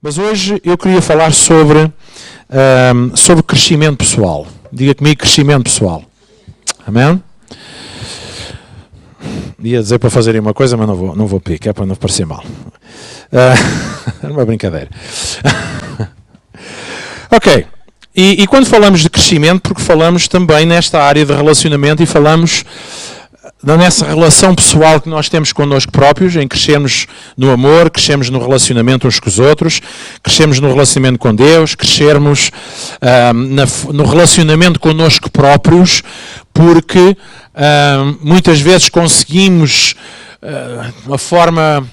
Mas hoje eu queria falar sobre crescimento pessoal. Diga comigo, crescimento pessoal. Amém? Ia dizer para fazerem uma coisa, mas não vou pedir, que é para não parecer mal. Era uma brincadeira. Ok. E quando falamos de crescimento, porque falamos também nesta área de relacionamento e falamos nessa relação pessoal que nós temos connosco próprios, em crescermos no amor, crescermos no relacionamento uns com os outros, crescermos no relacionamento com Deus, crescermos no relacionamento connosco próprios, porque muitas vezes conseguimos, de uma forma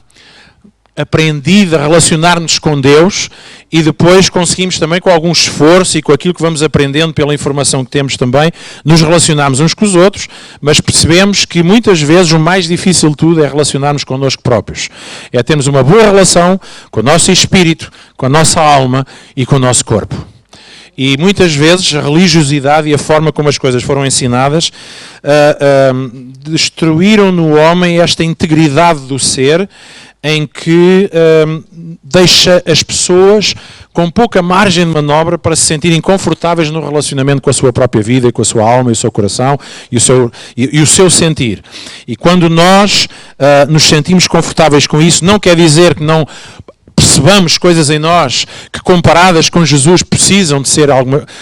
aprendida, relacionar-nos com Deus e depois conseguimos também, com algum esforço e com aquilo que vamos aprendendo pela informação que temos também, nos relacionarmos uns com os outros, mas percebemos que muitas vezes o mais difícil de tudo é relacionarmos connosco próprios. É termos uma boa relação com o nosso espírito, com a nossa alma e com o nosso corpo. E muitas vezes a religiosidade e a forma como as coisas foram ensinadas destruíram no homem esta integridade do ser, em que deixa as pessoas com pouca margem de manobra para se sentirem confortáveis no relacionamento com a sua própria vida, e com a sua alma, e o seu coração, e o seu sentir. E quando nós nos sentimos confortáveis com isso, não quer dizer que não percebamos coisas em nós que, comparadas com Jesus, precisam de ser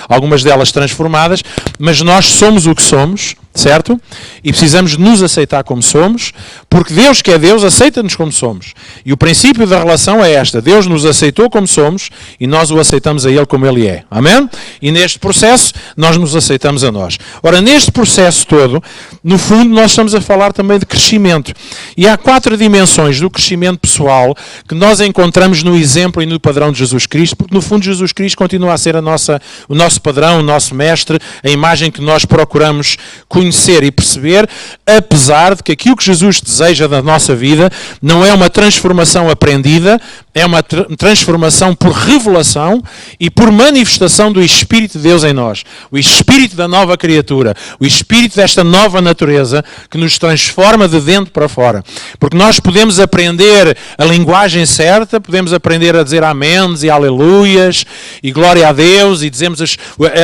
algumas delas transformadas, mas nós somos o que somos, certo? E precisamos de nos aceitar como somos, porque Deus, que é Deus, aceita-nos como somos. E o princípio da relação é esta: Deus nos aceitou como somos e nós o aceitamos a Ele como Ele é. Amém? E neste processo, nós nos aceitamos a nós. Ora, neste processo todo, no fundo, nós estamos a falar também de crescimento. E há 4 dimensões do crescimento pessoal que nós encontramos no exemplo e no padrão de Jesus Cristo, porque no fundo Jesus Cristo continua a ser o nosso padrão, o nosso mestre, a imagem que nós procuramos conhecer e perceber, apesar de que aquilo que Jesus deseja da nossa vida não é uma transformação aprendida, é uma transformação por revelação e por manifestação do Espírito de Deus em nós. O Espírito da nova criatura, o Espírito desta nova natureza que nos transforma de dentro para fora. Porque nós podemos aprender a linguagem certa, podemos aprender a dizer améns e aleluias e glória a Deus, e dizemos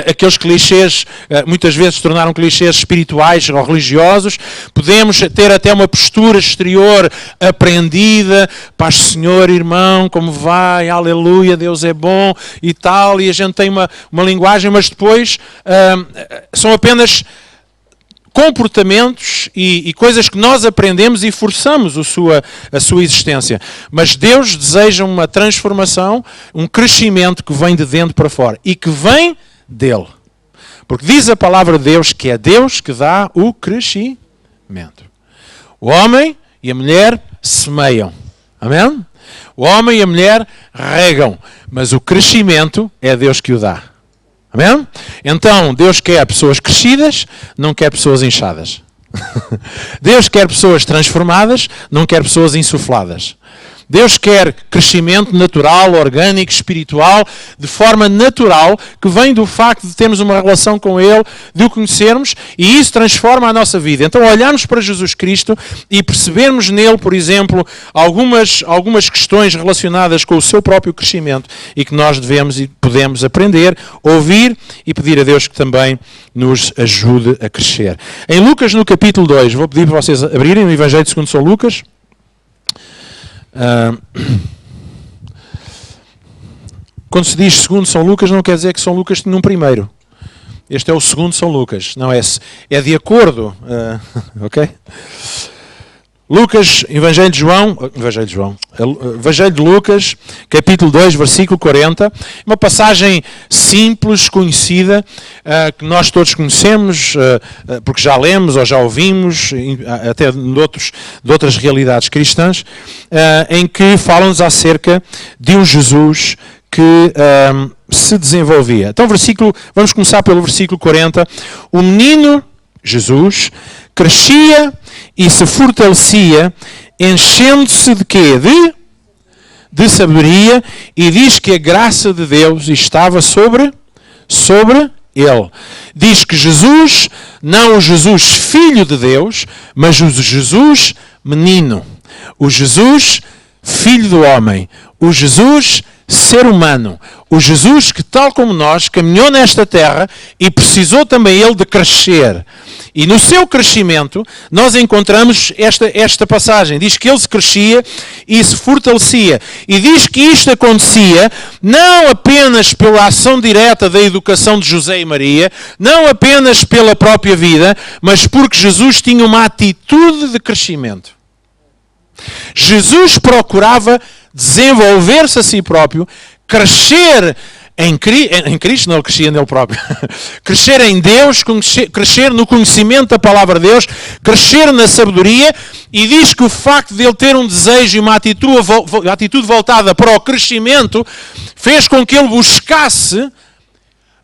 aqueles clichês, muitas vezes se tornaram clichês espirituais ou religiosos. Podemos ter até uma postura exterior aprendida, paz Senhor, irmão, como vai, aleluia, Deus é bom e tal, e a gente tem uma linguagem, mas depois são apenas comportamentos e coisas que nós aprendemos e forçamos a sua existência. Mas Deus deseja uma transformação, um crescimento que vem de dentro para fora e que vem dele. Porque diz a palavra de Deus que é Deus que dá o crescimento. O homem e a mulher semeiam. Amém? O homem e a mulher regam. Mas o crescimento é Deus que o dá. Amém? Então, Deus quer pessoas crescidas, não quer pessoas inchadas. Deus quer pessoas transformadas, não quer pessoas insufladas. Deus quer crescimento natural, orgânico, espiritual, de forma natural, que vem do facto de termos uma relação com Ele, de o conhecermos, e isso transforma a nossa vida. Então, olharmos para Jesus Cristo e percebermos nele, por exemplo, algumas questões relacionadas com o seu próprio crescimento e que nós devemos e podemos aprender, ouvir e pedir a Deus que também nos ajude a crescer. Em Lucas, no capítulo 2, vou pedir para vocês abrirem o Evangelho segundo São Lucas. Quando se diz segundo São Lucas, não quer dizer que São Lucas tinha um primeiro. Este é o segundo São Lucas. Não é de acordo. Ok? Lucas, Evangelho de Lucas, capítulo 2, versículo 40. Uma passagem simples, conhecida, que nós todos conhecemos, porque já lemos ou já ouvimos, até de outras realidades cristãs, em que falam-nos acerca de um Jesus que se desenvolvia. Então, vamos começar pelo versículo 40. O menino, Jesus, crescia e se fortalecia, enchendo-se de quê? De sabedoria, e diz que a graça de Deus estava sobre ele. Diz que Jesus, não o Jesus filho de Deus, mas o Jesus menino. O Jesus filho do homem. O Jesus ser humano, o Jesus que, tal como nós, caminhou nesta terra e precisou também ele de crescer. E no seu crescimento, nós encontramos esta passagem. Diz que ele se crescia e se fortalecia. E diz que isto acontecia não apenas pela ação direta da educação de José e Maria, não apenas pela própria vida, mas porque Jesus tinha uma atitude de crescimento. Jesus procurava desenvolver-se a si próprio, crescer em Cristo, não, ele crescia nele próprio. Crescer em Deus, crescer no conhecimento da palavra de Deus, crescer na sabedoria, e diz que o facto de ele ter um desejo e uma atitude voltada para o crescimento fez com que ele buscasse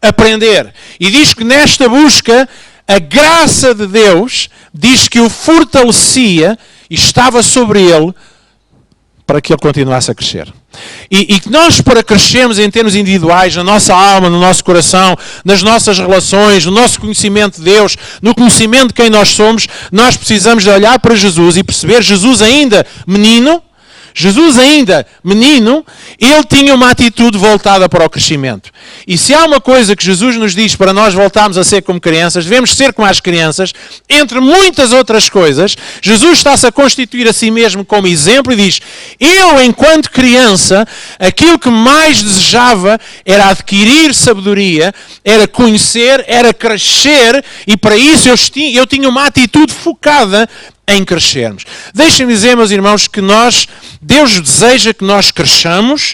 aprender. E diz que nesta busca, a graça de Deus diz que o fortalecia e estava sobre ele para que ele continuasse a crescer. E que nós, para crescermos em termos individuais, na nossa alma, no nosso coração, nas nossas relações, no nosso conhecimento de Deus, no conhecimento de quem nós somos, nós precisamos de olhar para Jesus e perceber Jesus ainda menino, ele tinha uma atitude voltada para o crescimento. E se há uma coisa que Jesus nos diz para nós voltarmos a ser como crianças, devemos ser como as crianças, entre muitas outras coisas, Jesus está-se a constituir a si mesmo como exemplo e diz: eu, enquanto criança, aquilo que mais desejava era adquirir sabedoria, era conhecer, era crescer, e para isso eu tinha uma atitude focada em crescermos. Deixem-me dizer, meus irmãos, que Deus deseja que nós cresçamos.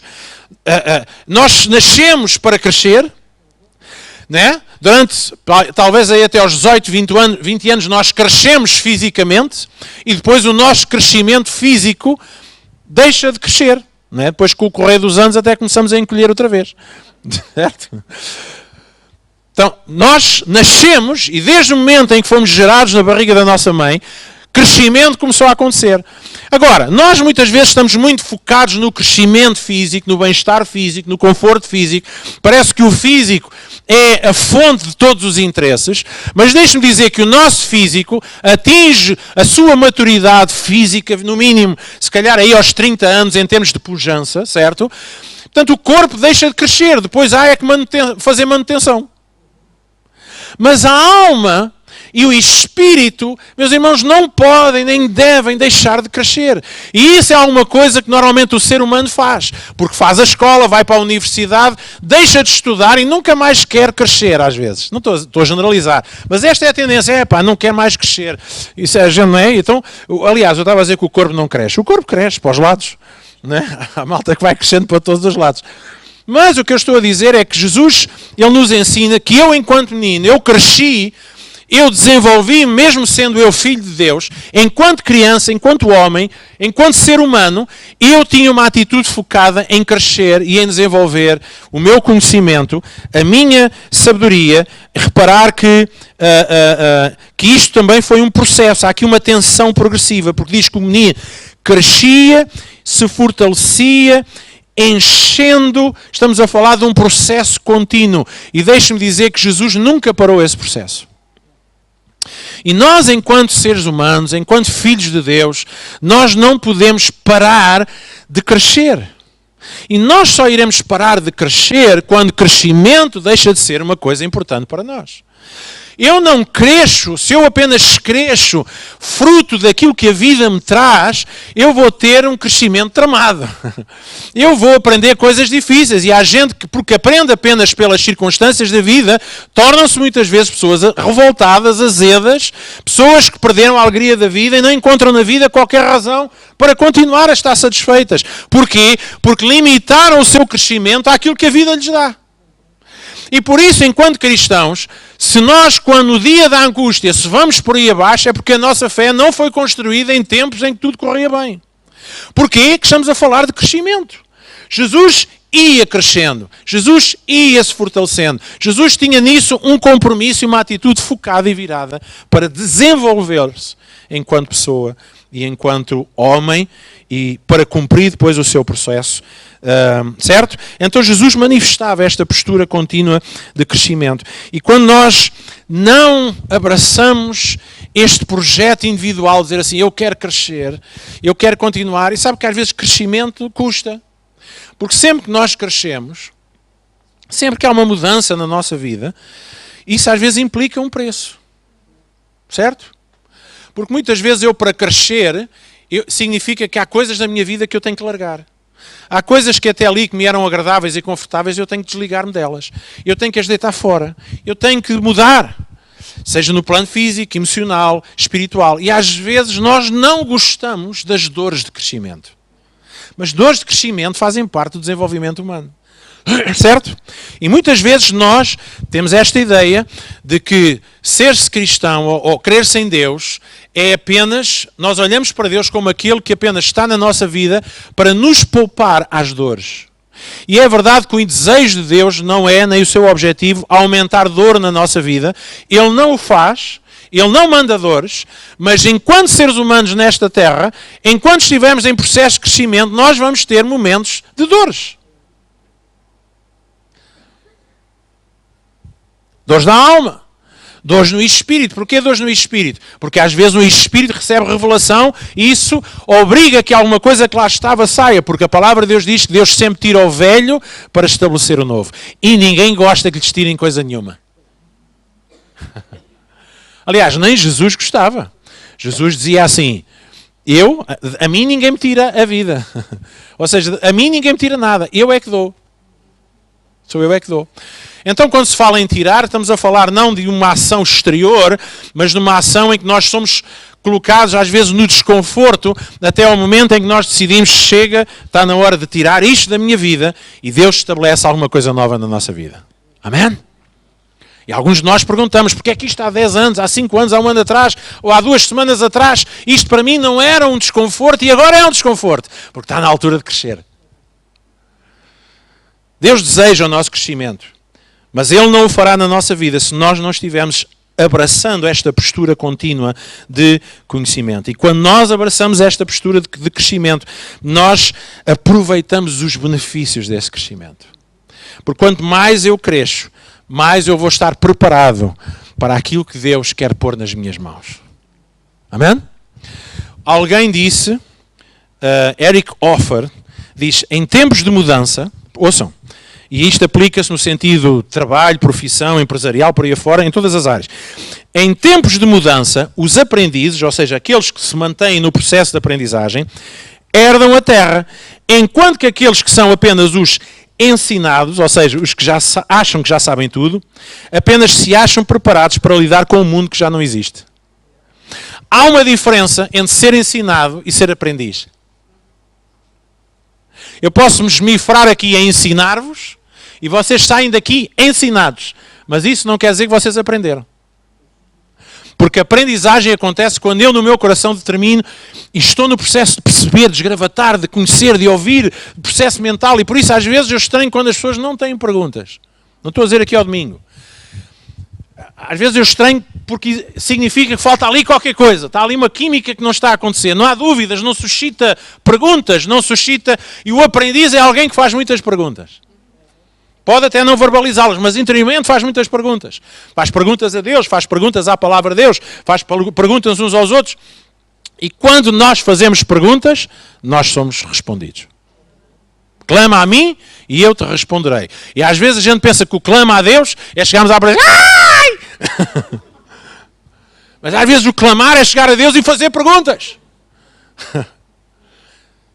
Nós nascemos para crescer, né? Durante, talvez aí até aos 18, 20 anos, nós crescemos fisicamente, e depois o nosso crescimento físico deixa de crescer, né? Depois, com o correr dos anos, até começamos a encolher outra vez. Certo? Então, nós nascemos, e desde o momento em que fomos gerados na barriga da nossa mãe, crescimento começou a acontecer. Agora, nós muitas vezes estamos muito focados no crescimento físico, no bem-estar físico, no conforto físico. Parece que o físico é a fonte de todos os interesses, mas deixe-me dizer que o nosso físico atinge a sua maturidade física, no mínimo, se calhar aí aos 30 anos, em termos de pujança, certo? Portanto, o corpo deixa de crescer, depois há que fazer manutenção. Mas a alma e o espírito, meus irmãos, não podem nem devem deixar de crescer. E isso é alguma coisa que normalmente o ser humano faz. Porque faz a escola, vai para a universidade, deixa de estudar e nunca mais quer crescer, às vezes. Não estou a generalizar. Mas esta é a tendência, não quer mais crescer. Isso é, não é? Então, aliás, eu estava a dizer que o corpo não cresce. O corpo cresce para os lados. Não é? Há malta que vai crescendo para todos os lados. Mas o que eu estou a dizer é que Jesus, ele nos ensina que eu, enquanto menino, eu cresci, eu desenvolvi, mesmo sendo eu filho de Deus, enquanto criança, enquanto homem, enquanto ser humano, eu tinha uma atitude focada em crescer e em desenvolver o meu conhecimento, a minha sabedoria. Reparar que isto também foi um processo. Há aqui uma tensão progressiva, porque diz que o menino crescia, se fortalecia, enchendo. Estamos a falar de um processo contínuo. E deixe-me dizer que Jesus nunca parou esse processo. E nós, enquanto seres humanos, enquanto filhos de Deus, nós não podemos parar de crescer. E nós só iremos parar de crescer quando crescimento deixa de ser uma coisa importante para nós. Eu não cresço, se eu apenas cresço fruto daquilo que a vida me traz, eu vou ter um crescimento tramado. Eu vou aprender coisas difíceis. E há gente que, porque aprende apenas pelas circunstâncias da vida, tornam-se muitas vezes pessoas revoltadas, azedas, pessoas que perderam a alegria da vida e não encontram na vida qualquer razão para continuar a estar satisfeitas. Porquê? Porque limitaram o seu crescimento àquilo que a vida lhes dá. E por isso, enquanto cristãos, se nós, quando no dia da angústia, se vamos por aí abaixo, é porque a nossa fé não foi construída em tempos em que tudo corria bem. Porquê que estamos a falar de crescimento? Jesus ia crescendo. Jesus ia se fortalecendo. Jesus tinha nisso um compromisso e uma atitude focada e virada para desenvolver-se enquanto pessoa e enquanto homem e para cumprir depois o seu processo. Certo? Então Jesus manifestava esta postura contínua de crescimento. E quando nós não abraçamos este projeto individual, dizer assim, eu quero crescer, eu quero continuar, e sabe que às vezes crescimento custa. Porque sempre que nós crescemos, sempre que há uma mudança na nossa vida, isso às vezes implica um preço. Certo? Porque muitas vezes eu, para crescer, significa que há coisas na minha vida que eu tenho que largar. Há coisas que até ali que me eram agradáveis e confortáveis, eu tenho que desligar-me delas. Eu tenho que as deitar fora. Eu tenho que mudar. Seja no plano físico, emocional, espiritual. E às vezes nós não gostamos das dores de crescimento. Mas dores de crescimento fazem parte do desenvolvimento humano. Certo? E muitas vezes nós temos esta ideia de que ser-se cristão ou crer-se em Deus é apenas, nós olhamos para Deus como aquele que apenas está na nossa vida para nos poupar às dores. E é verdade que o desejo de Deus não é, nem o seu objetivo, aumentar dor na nossa vida. Ele não o faz, Ele não manda dores, mas enquanto seres humanos nesta terra, enquanto estivermos em processo de crescimento, nós vamos ter momentos de dores. Dores na alma, dores no espírito. Porquê dores no espírito? Porque às vezes o espírito recebe revelação e isso obriga que alguma coisa que lá estava saia, porque a palavra de Deus diz que Deus sempre tira o velho para estabelecer o novo. E ninguém gosta que lhes tirem coisa nenhuma. Aliás, nem Jesus gostava. Jesus dizia assim, a mim ninguém me tira a vida. Ou seja, a mim ninguém me tira nada, eu é que dou. Sou eu é que dou. Então, quando se fala em tirar, estamos a falar não de uma ação exterior, mas de uma ação em que nós somos colocados, às vezes, no desconforto, até ao momento em que nós decidimos, chega, está na hora de tirar isto da minha vida, e Deus estabelece alguma coisa nova na nossa vida. Amém? E alguns de nós perguntamos, porque é que isto há 10 anos, há 5 anos, há um ano atrás, ou há 2 semanas atrás, isto para mim não era um desconforto, e agora é um desconforto, porque está na altura de crescer. Deus deseja o nosso crescimento. Mas Ele não o fará na nossa vida se nós não estivermos abraçando esta postura contínua de conhecimento. E quando nós abraçamos esta postura de crescimento, nós aproveitamos os benefícios desse crescimento. Porque quanto mais eu cresço, mais eu vou estar preparado para aquilo que Deus quer pôr nas minhas mãos. Amém? Alguém disse, Eric Offer, diz, em tempos de mudança, ouçam, e isto aplica-se no sentido de trabalho, profissão, empresarial, por aí afora, em todas as áreas. Em tempos de mudança, os aprendizes, ou seja, aqueles que se mantêm no processo de aprendizagem, herdam a terra, enquanto que aqueles que são apenas os ensinados, ou seja, os que já acham que já sabem tudo, apenas se acham preparados para lidar com um mundo que já não existe. Há uma diferença entre ser ensinado e ser aprendiz. Eu posso me esmifrar aqui a ensinar-vos, e vocês saem daqui ensinados. Mas isso não quer dizer que vocês aprenderam. Porque a aprendizagem acontece quando eu no meu coração determino e estou no processo de perceber, de esgravatar, de conhecer, de ouvir, processo mental. E por isso às vezes eu estranho quando as pessoas não têm perguntas. Não estou a dizer aqui ao domingo. Às vezes eu estranho porque significa que falta ali qualquer coisa. Está ali uma química que não está a acontecer. Não há dúvidas, não suscita perguntas, não suscita... E o aprendiz é alguém que faz muitas perguntas. Pode até não verbalizá-las, mas interiormente faz muitas perguntas. Faz perguntas a Deus, faz perguntas à palavra de Deus, faz perguntas uns aos outros. E quando nós fazemos perguntas, nós somos respondidos. Clama a mim e eu te responderei. E às vezes a gente pensa que o clama a Deus é chegarmos à presença. Ai! Mas às vezes o clamar é chegar a Deus e fazer perguntas.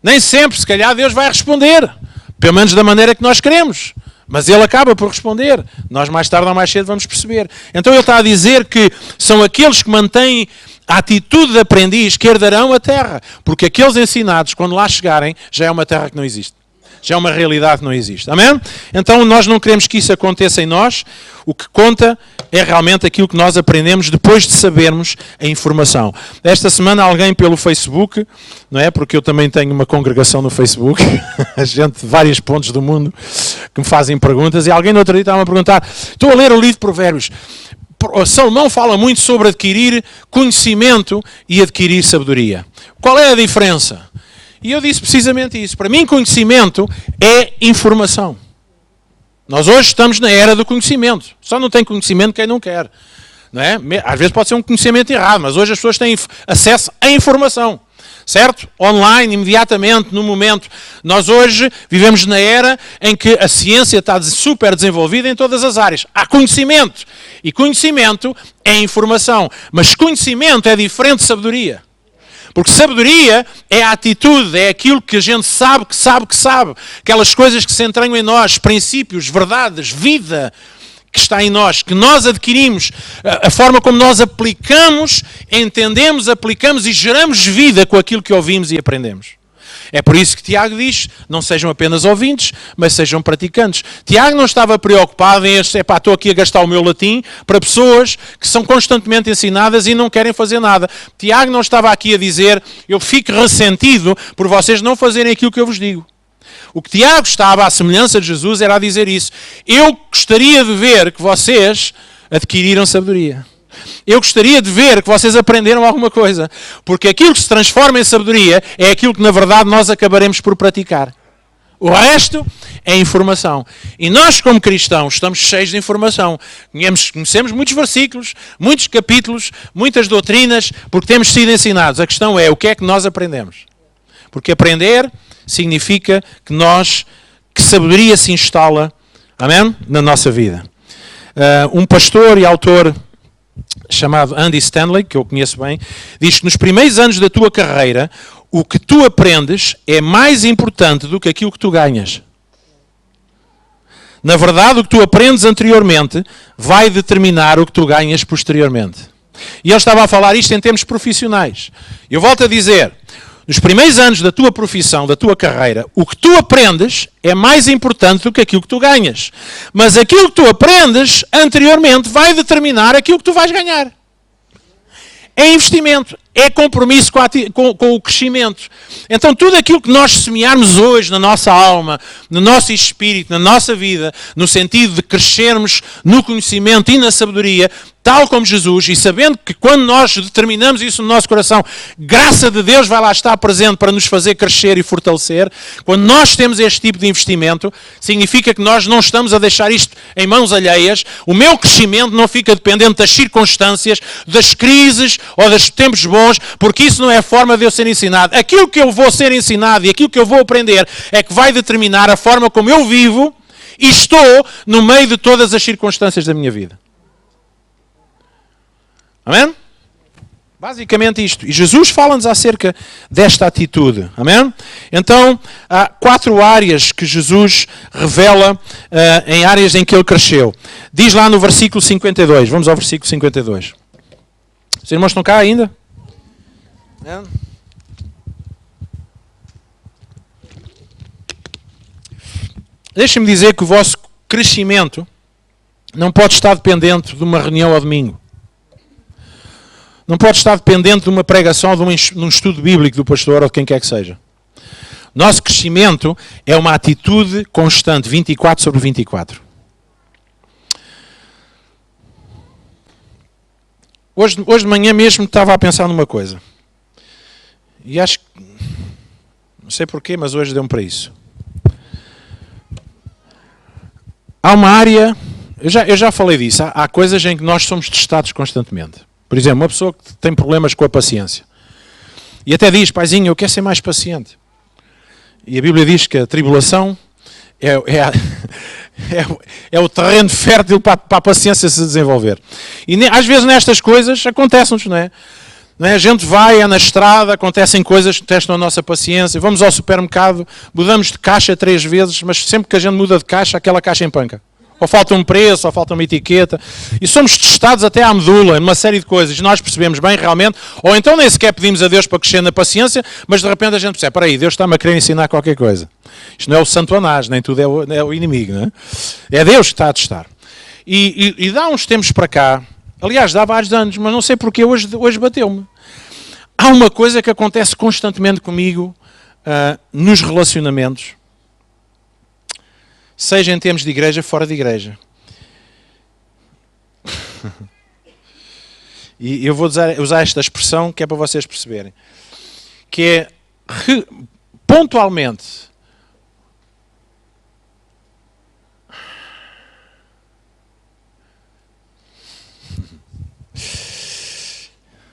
Nem sempre, se calhar, Deus vai responder. Pelo menos da maneira que nós queremos. Mas Ele acaba por responder. Nós mais tarde ou mais cedo vamos perceber. Então Ele está a dizer que são aqueles que mantêm a atitude de aprendiz que herdarão a terra. Porque aqueles ensinados, quando lá chegarem, já é uma terra que não existe. Já é uma realidade que não existe. Amém? Então nós não queremos que isso aconteça em nós. O que conta é realmente aquilo que nós aprendemos depois de sabermos a informação. Esta semana alguém pelo Facebook, não é? Porque eu também tenho uma congregação no Facebook, a gente de vários pontos do mundo que me fazem perguntas, e alguém no outro dia estava a perguntar, estou a ler o livro de Provérbios, Salomão fala muito sobre adquirir conhecimento e adquirir sabedoria. Qual é a diferença? E eu disse precisamente isso. Para mim, conhecimento é informação. Nós hoje estamos na era do conhecimento. Só não tem conhecimento quem não quer. Não é? Às vezes pode ser um conhecimento errado, mas hoje as pessoas têm acesso à informação. certo? Online, imediatamente, no momento. Nós hoje vivemos na era em que a ciência está super desenvolvida em todas as áreas. Há conhecimento. E conhecimento é informação. Mas conhecimento é diferente de sabedoria. Porque sabedoria é a atitude, é aquilo que a gente sabe, que sabe, que sabe. Aquelas coisas que se entranham em nós, princípios, verdades, vida que está em nós, que nós adquirimos, a forma como nós aplicamos, entendemos, aplicamos e geramos vida com aquilo que ouvimos e aprendemos. É por isso que Tiago diz, não sejam apenas ouvintes, mas sejam praticantes. Tiago não estava preocupado em, estou aqui a gastar o meu latim para pessoas que são constantemente ensinadas e não querem fazer nada. Tiago não estava aqui a dizer, eu fico ressentido por vocês não fazerem aquilo que eu vos digo. O que Tiago estava, à semelhança de Jesus, era a dizer isso. Eu gostaria de ver que vocês adquiriram sabedoria. Eu gostaria de ver que vocês aprenderam alguma coisa. Porque aquilo que se transforma em sabedoria é aquilo que, na verdade, nós acabaremos por praticar. O resto é informação. E nós, como cristãos, estamos cheios de informação. Conhecemos muitos versículos, muitos capítulos, muitas doutrinas, porque temos sido ensinados. A questão é, o que é que nós aprendemos? Porque aprender significa que sabedoria se instala, amém? Na nossa vida. Um pastor e autor chamado Andy Stanley, que eu conheço bem, diz que nos primeiros anos da tua carreira, o que tu aprendes é mais importante do que aquilo que tu ganhas. Na verdade, o que tu aprendes anteriormente vai determinar o que tu ganhas posteriormente. E ele estava a falar isto em termos profissionais. Eu volto a dizer, nos primeiros anos da tua profissão, da tua carreira, o que tu aprendes é mais importante do que aquilo que tu ganhas. Mas aquilo que tu aprendes anteriormente vai determinar aquilo que tu vais ganhar. É investimento, é compromisso com o crescimento. Então tudo aquilo que nós semearmos hoje na nossa alma, no nosso espírito, na nossa vida, no sentido de crescermos no conhecimento e na sabedoria, tal como Jesus, e sabendo que quando nós determinamos isso no nosso coração, graça de Deus vai lá estar presente para nos fazer crescer e fortalecer. Quando nós temos este tipo de investimento, significa que nós não estamos a deixar isto em mãos alheias. O meu crescimento não fica dependente das circunstâncias, das crises ou dos tempos bons, porque isso não é a forma de eu ser ensinado. Aquilo que eu vou ser ensinado e aquilo que eu vou aprender é que vai determinar a forma como eu vivo e estou no meio de todas as circunstâncias da minha vida. Amém? Basicamente isto. E Jesus fala-nos acerca desta atitude. Amém? Então, há 4 áreas que Jesus revela em áreas em que ele cresceu. Diz lá no versículo 52. Vamos ao versículo 52. Os irmãos estão cá ainda? Amém? Deixem-me dizer que o vosso crescimento não pode estar dependente de uma reunião ao domingo. Não pode estar dependente de uma pregação ou de um estudo bíblico do pastor ou de quem quer que seja. Nosso crescimento é uma atitude constante, 24/24. Hoje de manhã mesmo estava a pensar numa coisa. E acho que, não sei porquê, mas hoje deu-me para isso. Há uma área, eu já falei disso, há coisas em que nós somos testados constantemente. Por exemplo, uma pessoa que tem problemas com a paciência. E até diz, paizinho, eu quero ser mais paciente. E a Bíblia diz que a tribulação é o terreno fértil para a paciência se desenvolver. E às vezes nestas coisas acontecem-nos, não é? A gente vai, é na estrada, acontecem coisas que testam a nossa paciência. Vamos ao supermercado, mudamos de caixa 3 vezes, mas sempre que a gente muda de caixa, aquela caixa empanca. Ou falta um preço, ou falta uma etiqueta. E somos testados até à medula, numa série de coisas. Nós percebemos bem realmente, ou então nem sequer pedimos a Deus para crescer na paciência, mas de repente a gente percebe, espera aí, Deus está-me a querer ensinar qualquer coisa. Isto não é o santo anás, nem tudo é o inimigo, não é? É Deus que está a testar. E dá uns tempos para cá, aliás, dá vários anos, mas não sei porque hoje bateu-me. Há uma coisa que acontece constantemente comigo nos relacionamentos, seja em termos de igreja, fora de igreja. E eu vou usar esta expressão que é para vocês perceberem. Que é, pontualmente,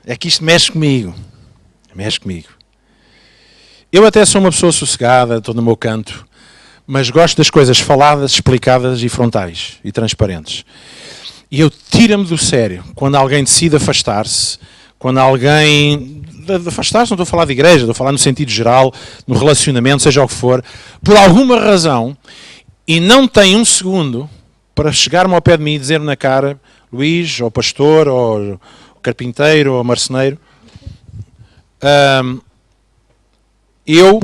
é que isto mexe comigo. Mexe comigo. Eu até sou uma pessoa sossegada, estou no meu canto, mas gosto das coisas faladas, explicadas e frontais e transparentes. E eu tiro-me do sério quando alguém decide afastar-se, quando alguém... De afastar-se, não estou a falar de igreja, estou a falar no sentido geral, no relacionamento, seja o que for, por alguma razão, e não tem um segundo para chegar-me ao pé de mim e dizer-me na cara, Luís, ou pastor, ou carpinteiro, ou marceneiro, eu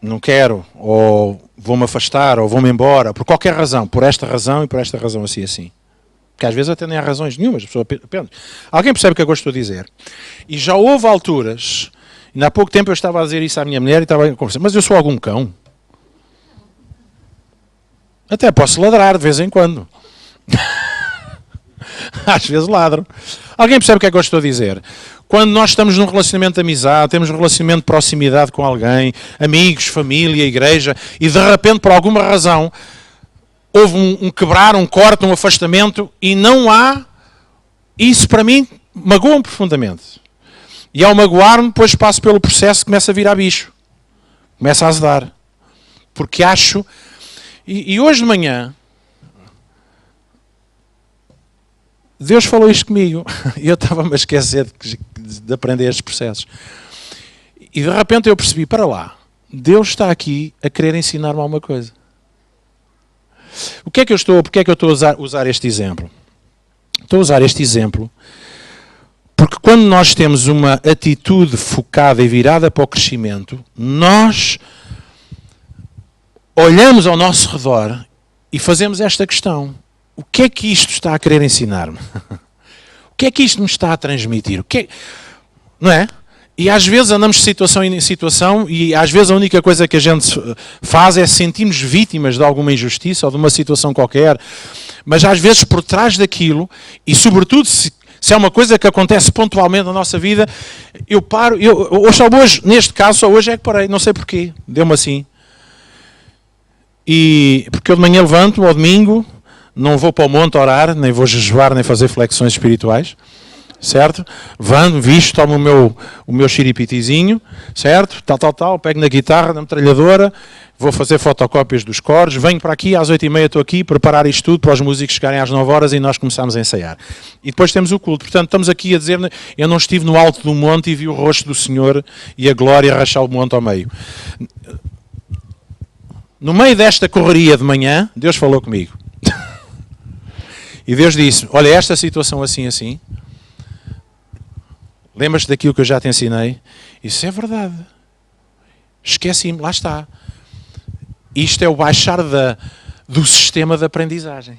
não quero, ou vou-me afastar, ou vou-me embora, por qualquer razão, por esta razão e por esta razão assim assim. Porque às vezes até nem há razões nenhumas, a pessoa apenas... Alguém percebe o que eu estou a dizer? E já houve alturas, ainda há pouco tempo eu estava a dizer isso à minha mulher e estava a conversar, mas eu sou algum cão? Até posso ladrar de vez em quando. Às vezes ladro. Alguém percebe o que é que eu estou a dizer? Quando nós estamos num relacionamento de amizade, temos um relacionamento de proximidade com alguém, amigos, família, igreja, e de repente, por alguma razão, houve um quebrar, um corte, um afastamento, e não há... Isso, para mim, magoa-me profundamente. E ao magoar-me, depois passo pelo processo e começa a virar bicho. Começa a azedar. Porque acho... E hoje de manhã, Deus falou isto comigo. E eu estava-me a esquecer de aprender estes processos. E de repente eu percebi, para lá, Deus está aqui a querer ensinar-me alguma coisa. Porque é que eu estou a usar este exemplo? Estou a usar este exemplo porque quando nós temos uma atitude focada e virada para o crescimento, nós olhamos ao nosso redor e fazemos esta questão. O que é que isto está a querer ensinar-me? O que é que isto me está a transmitir? Não é? E às vezes andamos de situação em situação e às vezes a única coisa que a gente faz é sentirmos vítimas de alguma injustiça ou de uma situação qualquer. Mas às vezes por trás daquilo, e sobretudo se é uma coisa que acontece pontualmente na nossa vida, eu paro, hoje, neste caso, só hoje é que parei, não sei porquê, deu-me assim. E porque eu de manhã levanto ao domingo, não vou para o monte orar, nem vou jejuar, nem fazer flexões espirituais. Certo? Vando, visto, tomo o meu xiripitizinho, certo? Tal, pego na guitarra, na metralhadora, vou fazer fotocópias dos coros, venho para aqui, às 8h30 estou aqui, preparar isto tudo para os músicos chegarem às 9 horas e nós começamos a ensaiar. E depois temos o culto. Portanto, estamos aqui a dizer, eu não estive no alto do monte e vi o rosto do Senhor e a glória rachar o monte ao meio. No meio desta correria de manhã, Deus falou comigo. E Deus disse, olha, esta situação assim, lembras-te daquilo que eu já te ensinei? Isso é verdade. Esqueci-me, lá está. Isto é o baixar do sistema de aprendizagem.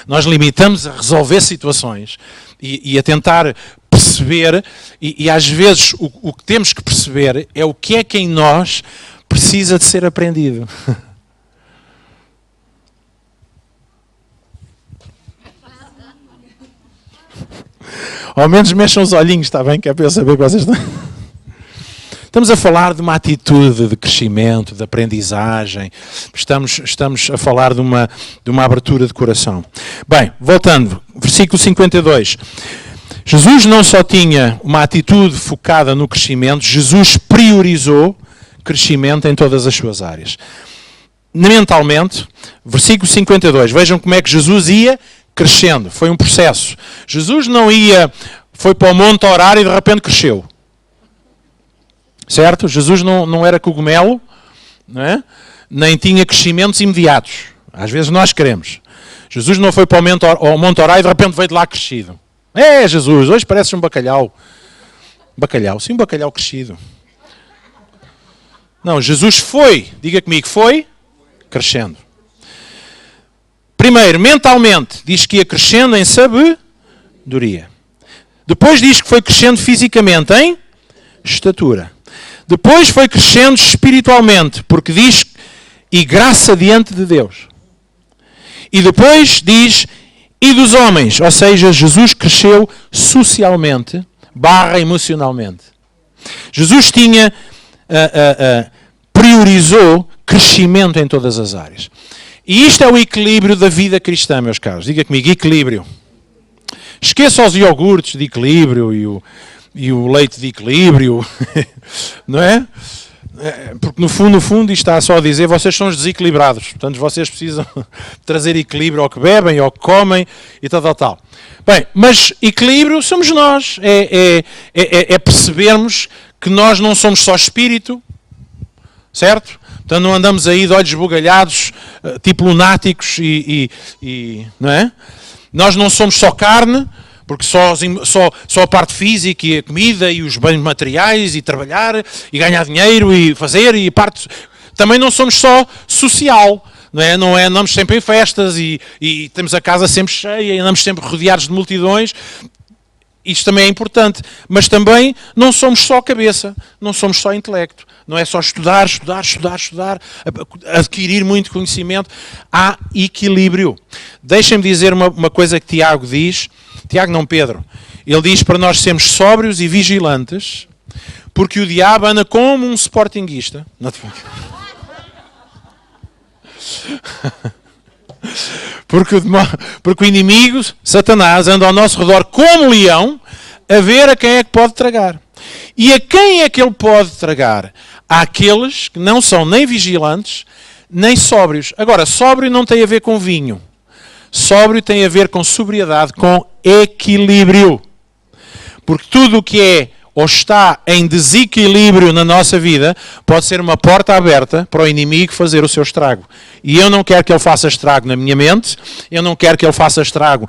Nós limitamos a resolver situações e a tentar perceber, e às vezes o que temos que perceber é o que é que em nós precisa de ser aprendido. Ao menos mexam os olhinhos, está bem? Que é para eu saber que vocês estão... Estamos a falar de uma atitude de crescimento, de aprendizagem. Estamos a falar de uma abertura de coração. Bem, voltando, versículo 52. Jesus não só tinha uma atitude focada no crescimento, Jesus priorizou crescimento em todas as suas áreas. Mentalmente, versículo 52. Vejam como é que Jesus ia crescendo. Foi um processo. Jesus não foi para o monte orar e de repente cresceu. Certo? Jesus não era cogumelo, não é? Nem tinha crescimentos imediatos. Às vezes nós queremos. Jesus não foi para o monte orar e de repente veio de lá crescido. Jesus, hoje pareces um bacalhau. Bacalhau, sim, um bacalhau crescido. Não, Jesus foi, diga comigo, foi crescendo. Primeiro, mentalmente, diz que ia crescendo em sabedoria. Depois diz que foi crescendo fisicamente em estatura. Depois foi crescendo espiritualmente, porque diz, e graça diante de Deus. E depois diz, e dos homens, ou seja, Jesus cresceu socialmente, emocionalmente. Jesus priorizou crescimento em todas as áreas. E isto é o equilíbrio da vida cristã, meus caros. Diga comigo, equilíbrio. Esqueça os iogurtes de equilíbrio e o leite de equilíbrio, não é? Porque no fundo isto está só a dizer, vocês são os desequilibrados, portanto vocês precisam trazer equilíbrio ao que bebem, ao que comem e tal. Bem, mas equilíbrio somos nós, é percebermos que nós não somos só espírito, certo? Portanto não andamos aí de olhos esbugalhados, tipo lunáticos não é? Nós não somos só carne, porque só a parte física e a comida e os bens materiais e trabalhar e ganhar dinheiro e fazer e parte... Também não somos só social, não é? Andamos sempre em festas e temos a casa sempre cheia e andamos sempre rodeados de multidões. Isto também é importante. Mas também não somos só cabeça, não somos só intelecto. Não é só estudar, adquirir muito conhecimento. Há equilíbrio. Deixem-me dizer uma coisa que Tiago diz. Tiago não, Pedro. Ele diz para nós sermos sóbrios e vigilantes, porque o diabo anda como um sportinguista. Porque o inimigo, Satanás, anda ao nosso redor como um leão, a ver a quem é que pode tragar. E a quem é que ele pode tragar? Àqueles que não são nem vigilantes, nem sóbrios. Agora, sóbrio não tem a ver com vinho. Sóbrio tem a ver com sobriedade, com equilíbrio. Porque tudo o que é ou está em desequilíbrio na nossa vida pode ser uma porta aberta para o inimigo fazer o seu estrago. E eu não quero que ele faça estrago na minha mente, eu não quero que ele faça estrago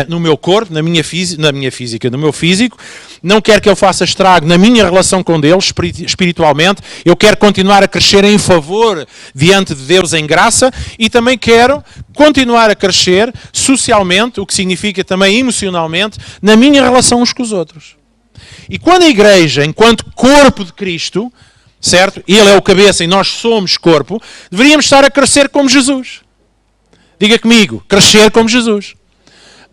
no meu corpo, na minha física, no meu físico, não quero que ele faça estrago na minha relação com Deus, espiritualmente. Eu quero continuar a crescer em favor diante de Deus em graça e também quero continuar a crescer socialmente, o que significa também emocionalmente, na minha relação uns com os outros. E quando a igreja, enquanto corpo de Cristo, certo? Ele é o cabeça e nós somos corpo, deveríamos estar a crescer como Jesus. Diga comigo, crescer como Jesus.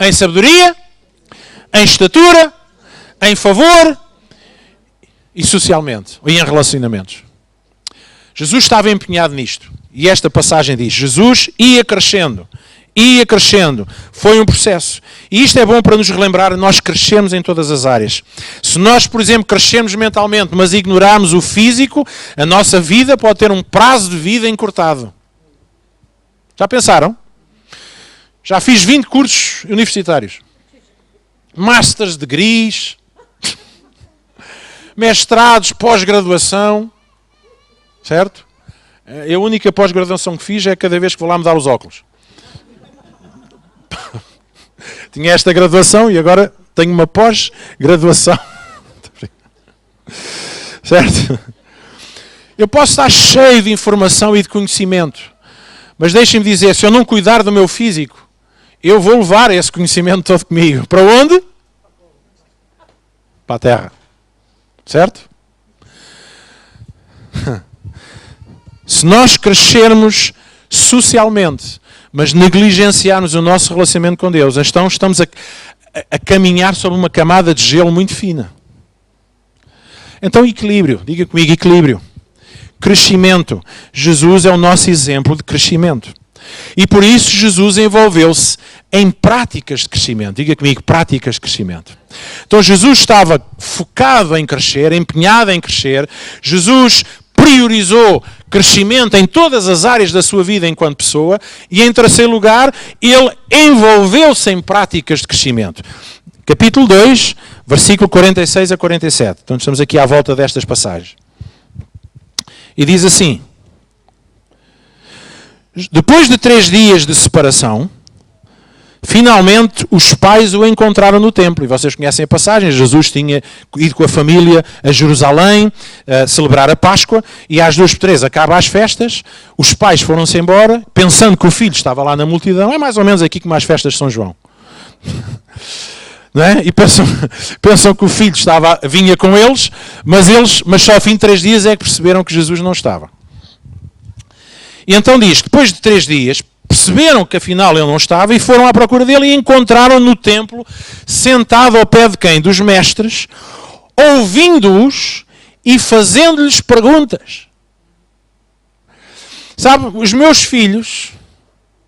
Em sabedoria, em estatura, em favor e socialmente, e em relacionamentos. Jesus estava empenhado nisto. E esta passagem diz, Jesus ia crescendo. Foi um processo. E isto é bom para nos relembrar, nós crescemos em todas as áreas. Se nós, por exemplo, crescemos mentalmente, mas ignorarmos o físico, a nossa vida pode ter um prazo de vida encurtado. Já pensaram? Já fiz 20 cursos universitários. Masters, degrees, mestrados, pós-graduação. Certo? A única pós-graduação que fiz é cada vez que vou lá mudar os óculos. Tinha esta graduação e agora tenho uma pós-graduação. Certo? Eu posso estar cheio de informação e de conhecimento, mas deixem-me dizer, se eu não cuidar do meu físico, eu vou levar esse conhecimento todo comigo. Para onde? Para a terra. Certo? Se nós crescermos socialmente, mas negligenciarmos o nosso relacionamento com Deus, então estamos a caminhar sobre uma camada de gelo muito fina. Então equilíbrio, diga comigo, equilíbrio. Crescimento. Jesus é o nosso exemplo de crescimento. E por isso Jesus envolveu-se em práticas de crescimento. Diga comigo, práticas de crescimento. Então Jesus estava focado em crescer, empenhado em crescer. Jesus priorizou crescimento em todas as áreas da sua vida enquanto pessoa e, em terceiro lugar, ele envolveu-se em práticas de crescimento. Capítulo 2, versículo 46 a 47. Então estamos aqui à volta destas passagens. E diz assim: depois de 3 dias de separação, finalmente os pais o encontraram no templo. E vocês conhecem a passagem. Jesus tinha ido com a família a Jerusalém celebrar a Páscoa. E às 2:03 acabam as festas. Os pais foram-se embora, pensando que o filho estava lá na multidão. É mais ou menos aqui como as festas de São João. Não é? E pensam que o filho vinha com eles, mas só ao fim de 3 dias é que perceberam que Jesus não estava. E então diz, depois de 3 dias, perceberam que afinal ele não estava e foram à procura dele e encontraram no templo, sentado ao pé de quem? Dos mestres, ouvindo-os e fazendo-lhes perguntas. Sabe, os meus filhos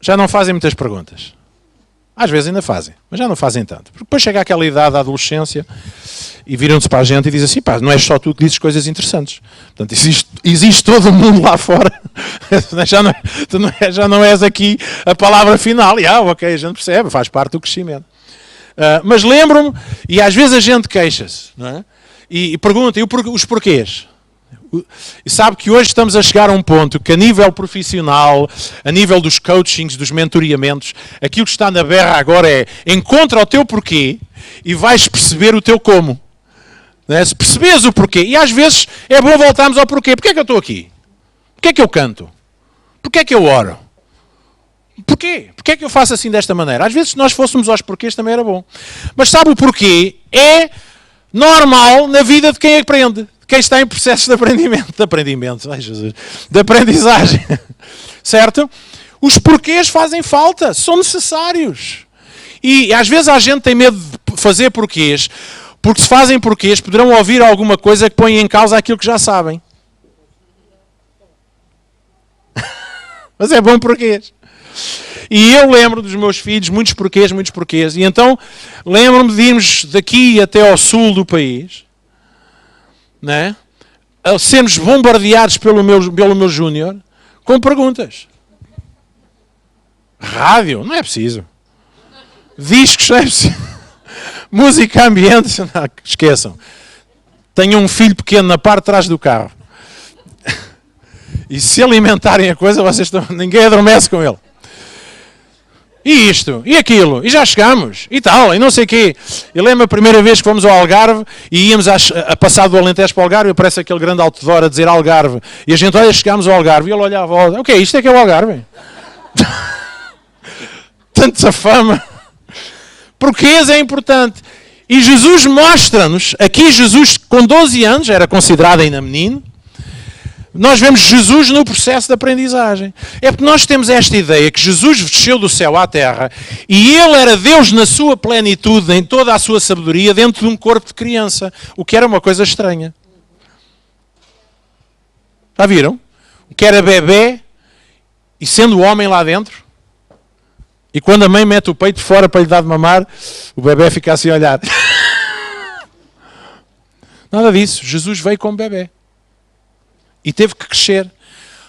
já não fazem muitas perguntas. Às vezes ainda fazem, mas já não fazem tanto. Porque depois chega aquela idade da adolescência e viram-se para a gente e dizem assim, pá, não és só tu que dizes coisas interessantes. Portanto, existe todo o mundo lá fora. Já não és aqui a palavra final. E, ok, a gente percebe, faz parte do crescimento. Mas lembro-me, e às vezes a gente queixa-se, não é? E pergunta, os porquês? E sabe que hoje estamos a chegar a um ponto que a nível profissional, a nível dos coachings, dos mentoreamentos, aquilo que está na berra agora é encontra o teu porquê e vais perceber o teu como. Não é? Se percebes o porquê, e às vezes é bom voltarmos ao porquê. Porquê é que eu estou aqui? Porquê é que eu canto? Porquê é que eu oro? Porquê? Porquê é que eu faço assim desta maneira? Às vezes se nós fôssemos aos porquês também era bom. Mas sabe o porquê? É normal na vida de quem aprende. Quem está em processos de aprendizagem, certo? Os porquês fazem falta, são necessários. E às vezes a gente tem medo de fazer porquês, porque se fazem porquês poderão ouvir alguma coisa que põe em causa aquilo que já sabem. Mas é bom porquês. E eu lembro dos meus filhos, muitos porquês, e então lembro-me de irmos daqui até ao sul do país, né? A sermos bombardeados pelo meu júnior com perguntas. Rádio, não é preciso. Discos, não é preciso. Música ambiente, não, esqueçam. Tenho um filho pequeno na parte de trás do carro. E se alimentarem a coisa, ninguém adormece com ele. E isto, e aquilo, e já chegámos, e tal, e não sei o quê. Eu lembro a primeira vez que fomos ao Algarve e íamos a passar do Alentejo para o Algarve e aparece aquele grande outdoor a dizer Algarve. E a gente, olha, chegámos ao Algarve e ele olhava, o que é isto? É que é o Algarve? Tanta fama. Porquês é importante. E Jesus mostra-nos, aqui Jesus com 12 anos, era considerado ainda menino, nós vemos Jesus no processo de aprendizagem. É porque nós temos esta ideia que Jesus desceu do céu à terra e ele era Deus na sua plenitude, em toda a sua sabedoria, dentro de um corpo de criança. O que era uma coisa estranha. Já viram? O que era bebê e sendo homem lá dentro. E quando a mãe mete o peito fora para lhe dar de mamar, o bebê fica assim a olhar. Nada disso. Jesus veio como bebê. E teve que crescer.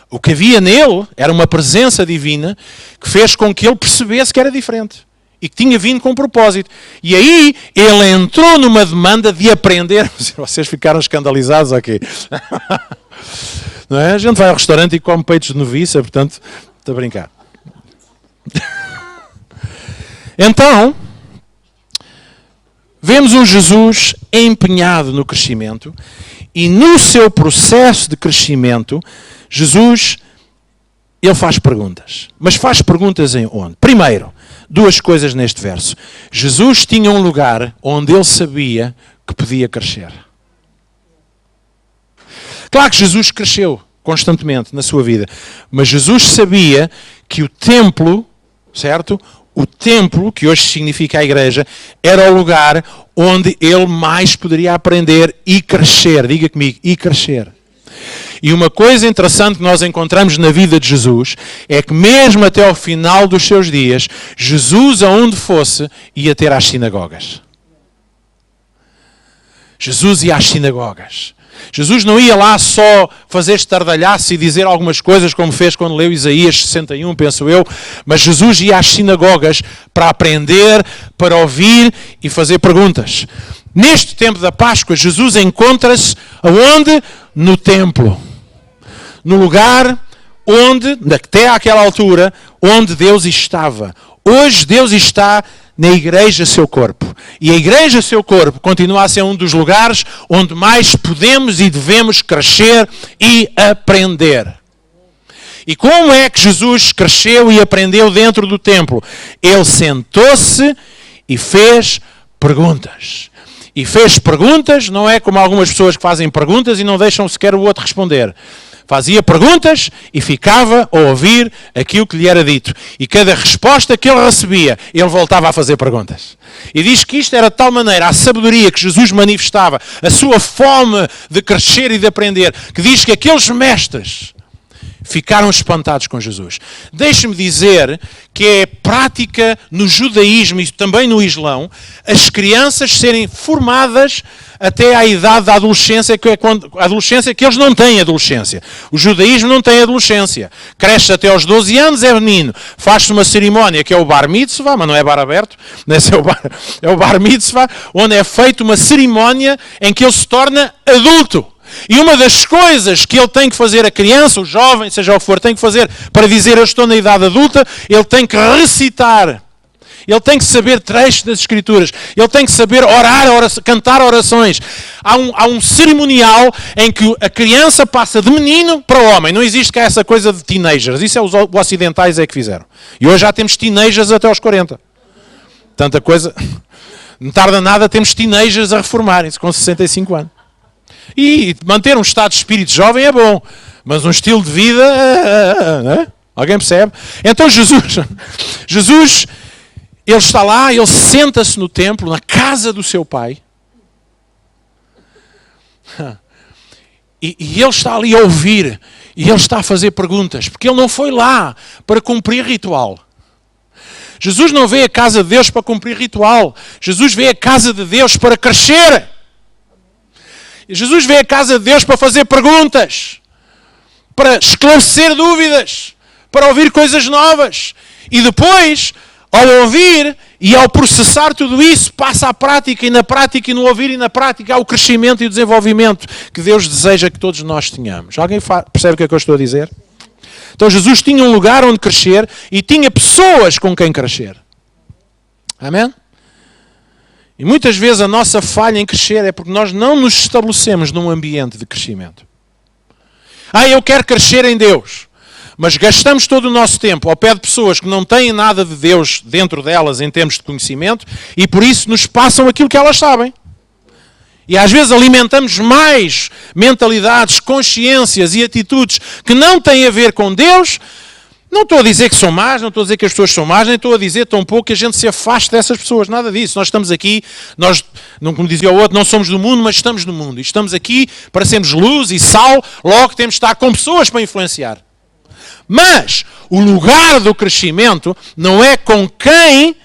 O que havia nele era uma presença divina que fez com que ele percebesse que era diferente. E que tinha vindo com um propósito. E aí ele entrou numa demanda de aprender. Vocês ficaram escandalizados aqui. Não é? A gente vai ao restaurante e come peitos de noviça, portanto, estou a brincar. Então, vemos um Jesus empenhado no crescimento e no seu processo de crescimento, Jesus, ele faz perguntas. Mas faz perguntas em onde? Primeiro, duas coisas neste verso. Jesus tinha um lugar onde ele sabia que podia crescer. Claro que Jesus cresceu constantemente na sua vida, mas Jesus sabia que o templo, certo? O templo, que hoje significa a igreja, era o lugar onde ele mais poderia aprender e crescer. Diga comigo, e crescer. E uma coisa interessante que nós encontramos na vida de Jesus é que mesmo até ao final dos seus dias, Jesus, aonde fosse, ia ter às sinagogas. Jesus ia às sinagogas. Jesus não ia lá só fazer estardalhaço e dizer algumas coisas como fez quando leu Isaías 61, penso eu, mas Jesus ia às sinagogas para aprender, para ouvir e fazer perguntas. Neste tempo da Páscoa, Jesus encontra-se aonde? No templo. No lugar onde, até àquela altura, onde Deus estava. Hoje Deus está na igreja, seu corpo. E a igreja, seu corpo, continua a ser um dos lugares onde mais podemos e devemos crescer e aprender. E como é que Jesus cresceu e aprendeu dentro do templo? Ele sentou-se e fez perguntas. E fez perguntas, não é como algumas pessoas que fazem perguntas e não deixam sequer o outro responder. Fazia perguntas e ficava a ouvir aquilo que lhe era dito. E cada resposta que ele recebia, ele voltava a fazer perguntas. E diz que isto era de tal maneira, a sabedoria que Jesus manifestava, a sua fome de crescer e de aprender, que diz que aqueles mestres ficaram espantados com Jesus. Deixe-me dizer que é prática no judaísmo e também no Islão as crianças serem formadas até à idade da adolescência, que é quando, a adolescência que eles não têm adolescência. O judaísmo não tem adolescência. Cresce até aos 12 anos, é menino. Faz-se uma cerimónia que é o bar mitzvah, mas não é bar aberto, é o bar mitzvah, onde é feita uma cerimónia em que ele se torna adulto. E uma das coisas que ele tem que fazer, a criança, o jovem, seja o que for, tem que fazer para dizer eu estou na idade adulta, ele tem que recitar. Ele tem que saber trechos das Escrituras. Ele tem que saber orar, cantar orações. Há um cerimonial em que a criança passa de menino para homem. Não existe cá essa coisa de teenagers. Isso é os ocidentais é que fizeram. E hoje já temos teenagers até aos 40. Tanta coisa. Não tarda nada, temos teenagers a reformarem-se com 65 anos. E manter um estado de espírito jovem é bom. Mas um estilo de vida... Não é? Alguém percebe? Então Jesus... Ele está lá, ele senta-se no templo, na casa do seu pai. E ele está ali a ouvir. E ele está a fazer perguntas. Porque ele não foi lá para cumprir ritual. Jesus não veio à casa de Deus para cumprir ritual. Jesus veio à casa de Deus para crescer. Jesus veio à casa de Deus para fazer perguntas. Para esclarecer dúvidas. Para ouvir coisas novas. E depois... Ao ouvir e ao processar tudo isso, passa à prática, e na prática, e no ouvir e na prática, há o crescimento e o desenvolvimento que Deus deseja que todos nós tenhamos. Alguém percebe o que é que eu estou a dizer? Então Jesus tinha um lugar onde crescer e tinha pessoas com quem crescer. Amém? E muitas vezes a nossa falha em crescer é porque nós não nos estabelecemos num ambiente de crescimento. Eu quero crescer em Deus. Mas gastamos todo o nosso tempo ao pé de pessoas que não têm nada de Deus dentro delas em termos de conhecimento e por isso nos passam aquilo que elas sabem. E às vezes alimentamos mais mentalidades, consciências e atitudes que não têm a ver com Deus. Não estou a dizer que são más, não estou a dizer que as pessoas são más, nem estou a dizer tão pouco que a gente se afaste dessas pessoas. Nada disso. Nós estamos aqui, nós, como dizia o outro, não somos do mundo, mas estamos no mundo. E estamos aqui para sermos luz e sal, logo temos de estar com pessoas para influenciar. Mas o lugar do crescimento não é com quem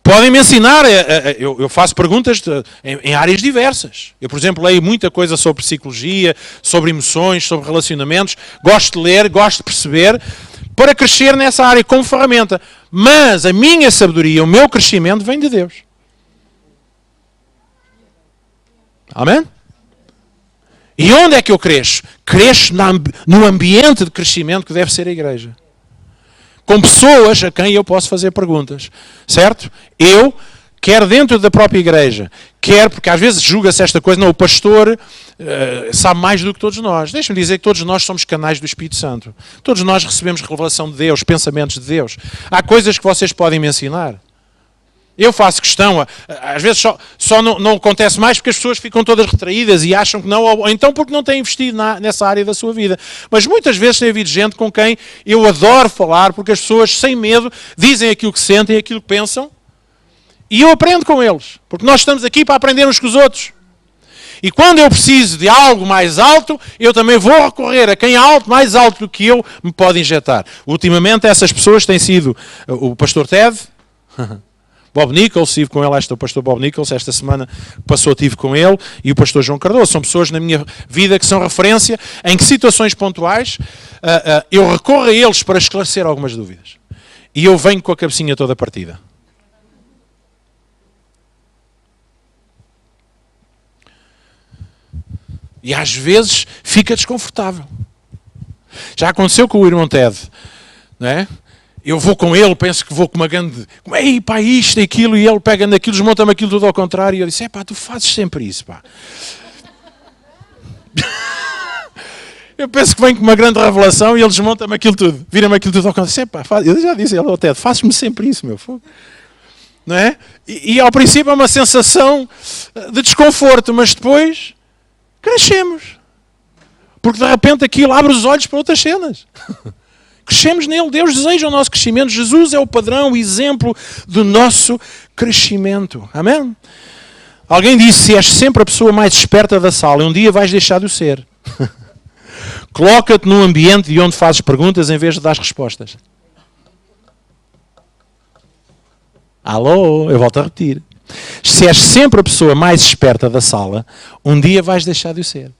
podem me ensinar. Eu faço perguntas em áreas diversas. Eu, por exemplo, leio muita coisa sobre psicologia, sobre emoções, sobre relacionamentos. Gosto de ler, gosto de perceber, para crescer nessa área como ferramenta. Mas a minha sabedoria, o meu crescimento vem de Deus. Amém? E onde é que eu cresço? Cresço no ambiente de crescimento que deve ser a igreja. Com pessoas a quem eu posso fazer perguntas. Certo? Eu, quer dentro da própria igreja, quer, porque às vezes julga-se esta coisa, não, o pastor sabe mais do que todos nós. Deixa-me dizer que todos nós somos canais do Espírito Santo. Todos nós recebemos revelação de Deus, pensamentos de Deus. Há coisas que vocês podem me ensinar. Eu faço questão, às vezes só não acontece mais porque as pessoas ficam todas retraídas e acham que não, ou então porque não têm investido nessa área da sua vida. Mas muitas vezes tem havido gente com quem eu adoro falar, porque as pessoas, sem medo, dizem aquilo que sentem, aquilo que pensam, e eu aprendo com eles, porque nós estamos aqui para aprender uns com os outros. E quando eu preciso de algo mais alto, eu também vou recorrer a quem é mais alto do que eu me pode injetar. Ultimamente essas pessoas têm sido o pastor Ted, Bob Nichols, estive com ele, o pastor Bob Nichols, esta semana passou, estive com ele, e o pastor João Cardoso. São pessoas na minha vida que são referência em que situações pontuais eu recorro a eles para esclarecer algumas dúvidas. E eu venho com a cabecinha toda partida. E às vezes fica desconfortável. Já aconteceu com o irmão Ted, não é? Eu vou com ele, penso que vou com uma grande... Ei, pá, isto e aquilo, e ele pega naquilo, desmonta-me aquilo tudo ao contrário, e eu disse, pá, tu fazes sempre isso, pá. Eu penso que vem com uma grande revelação e ele desmonta-me aquilo tudo, vira-me aquilo tudo ao contrário. Pá, eu já disse, ele, Ted, fazes-me sempre isso, meu fogo. Não é? E ao princípio é uma sensação de desconforto, mas depois crescemos. Porque de repente aquilo abre os olhos para outras cenas. Crescemos nele, Deus deseja o nosso crescimento. Jesus é o padrão, o exemplo do nosso crescimento. Amém? Alguém disse, és sempre a pessoa mais esperta da sala, um dia vais deixar de o ser. Coloca-te num ambiente de onde fazes perguntas em vez de dar respostas. Alô, eu volto a repetir. Se és sempre a pessoa mais esperta da sala, um dia vais deixar de o ser.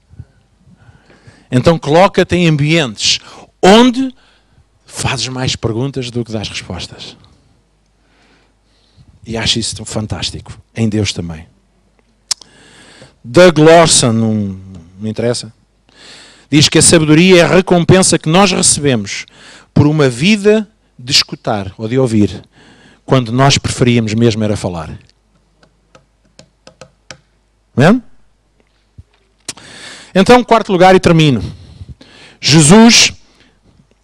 Então coloca-te em ambientes onde fazes mais perguntas do que das respostas. E acho isso fantástico. Em Deus também. Doug Lawson, não me interessa, diz que a sabedoria é a recompensa que nós recebemos por uma vida de escutar ou de ouvir, quando nós preferíamos mesmo era falar. Amém? Então, quarto lugar, e termino. Jesus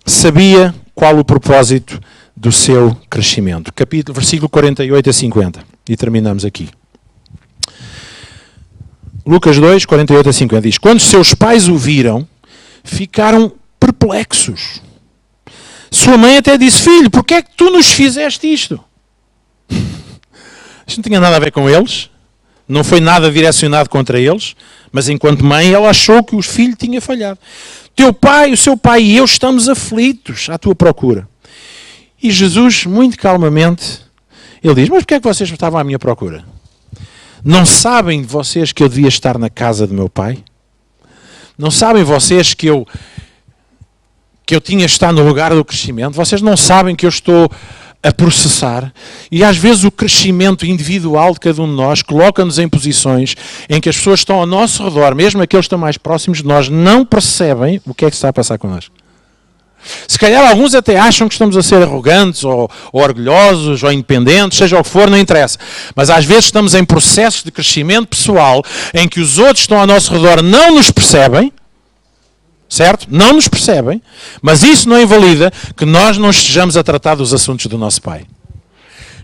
sabia qual o propósito do seu crescimento. Versículo 48 a 50. E terminamos aqui. Lucas 2, 48 a 50 diz: quando seus pais o viram, ficaram perplexos. Sua mãe até disse: filho, porquê é que tu nos fizeste isto? Isto não tinha nada a ver com eles. Não foi nada direcionado contra eles. Mas enquanto mãe, ela achou que o filho tinha falhado. O seu pai e eu estamos aflitos à tua procura. E Jesus, muito calmamente, ele diz: mas porquê é que vocês estavam à minha procura? Não sabem vocês que eu devia estar na casa do meu pai? Não sabem vocês que eu tinha de estar no lugar do crescimento? Vocês não sabem que eu estou a processar? E às vezes o crescimento individual de cada um de nós coloca-nos em posições em que as pessoas estão ao nosso redor, mesmo aqueles que estão mais próximos de nós, não percebem o que é que está a passar connosco. Se calhar alguns até acham que estamos a ser arrogantes, ou orgulhosos, ou independentes, seja o que for, não interessa. Mas às vezes estamos em processos de crescimento pessoal em que os outros que estão ao nosso redor não nos percebem, certo? Não nos percebem, mas isso não invalida que nós não estejamos a tratar dos assuntos do nosso Pai.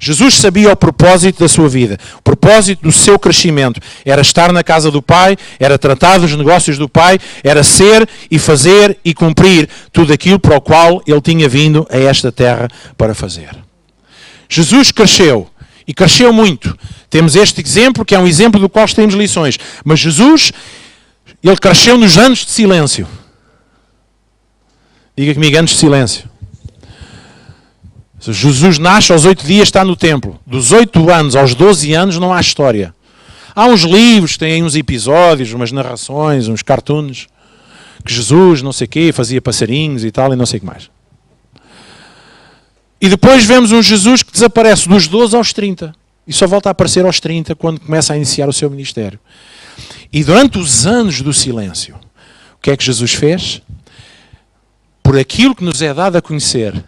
Jesus sabia o propósito da sua vida, o propósito do seu crescimento. Era estar na casa do Pai, era tratar dos negócios do Pai, era ser e fazer e cumprir tudo aquilo para o qual ele tinha vindo a esta terra para fazer. Jesus cresceu, e cresceu muito. Temos este exemplo, que é um exemplo do qual temos lições. Mas Jesus, ele cresceu nos anos de silêncio. Diga comigo, anos de silêncio. Jesus nasce aos 8 dias, está no templo. Dos 8 anos aos 12 anos não há história. Há uns livros, têm uns episódios, umas narrações, uns cartoons, que Jesus, não sei o quê, fazia passarinhos e tal, e não sei o que mais. E depois vemos um Jesus que desaparece dos 12 aos 30. E só volta a aparecer aos 30, quando começa a iniciar o seu ministério. E durante os anos do silêncio, o que é que Jesus fez? Por aquilo que nos é dado a conhecer,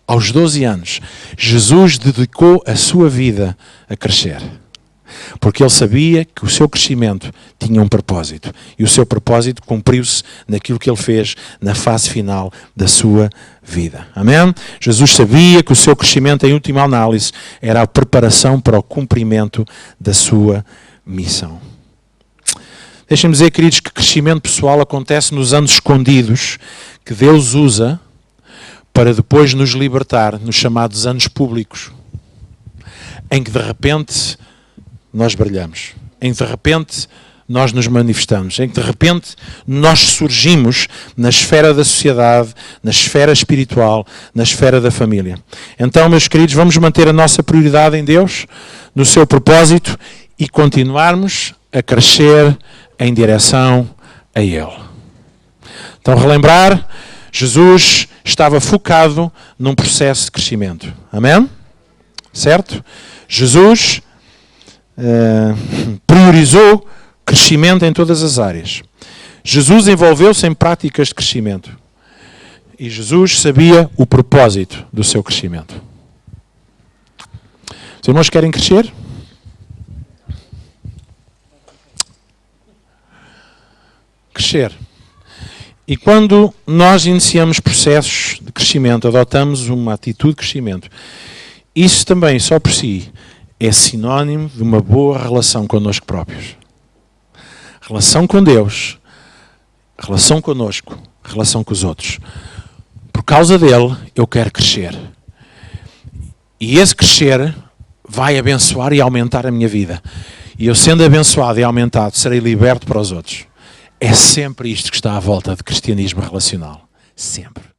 aos 12 anos, Jesus dedicou a sua vida a crescer. Porque ele sabia que o seu crescimento tinha um propósito. E o seu propósito cumpriu-se naquilo que ele fez na fase final da sua vida. Amém? Jesus sabia que o seu crescimento, em última análise, era a preparação para o cumprimento da sua missão. Deixem-me dizer, queridos, que crescimento pessoal acontece nos anos escondidos que Deus usa para depois nos libertar nos chamados anos públicos, em que de repente nós brilhamos, em que de repente nós nos manifestamos, em que de repente nós surgimos na esfera da sociedade, na esfera espiritual, na esfera da família. Então, meus queridos, vamos manter a nossa prioridade em Deus, no seu propósito, e continuarmos a crescer em direção a Ele. Então, relembrar, Jesus estava focado num processo de crescimento. Amém? Certo? Jesus priorizou crescimento em todas as áreas. Jesus envolveu-se em práticas de crescimento. E Jesus sabia o propósito do seu crescimento. Os irmãos querem crescer? Crescer. E quando nós iniciamos processos de crescimento, adotamos uma atitude de crescimento, isso também, só por si, é sinónimo de uma boa relação connosco próprios. Relação com Deus, relação connosco, relação com os outros. Por causa dele, eu quero crescer. E esse crescer vai abençoar e aumentar a minha vida. E eu, sendo abençoado e aumentado, serei liberto para os outros. É sempre isto que está à volta de cristianismo relacional. Sempre.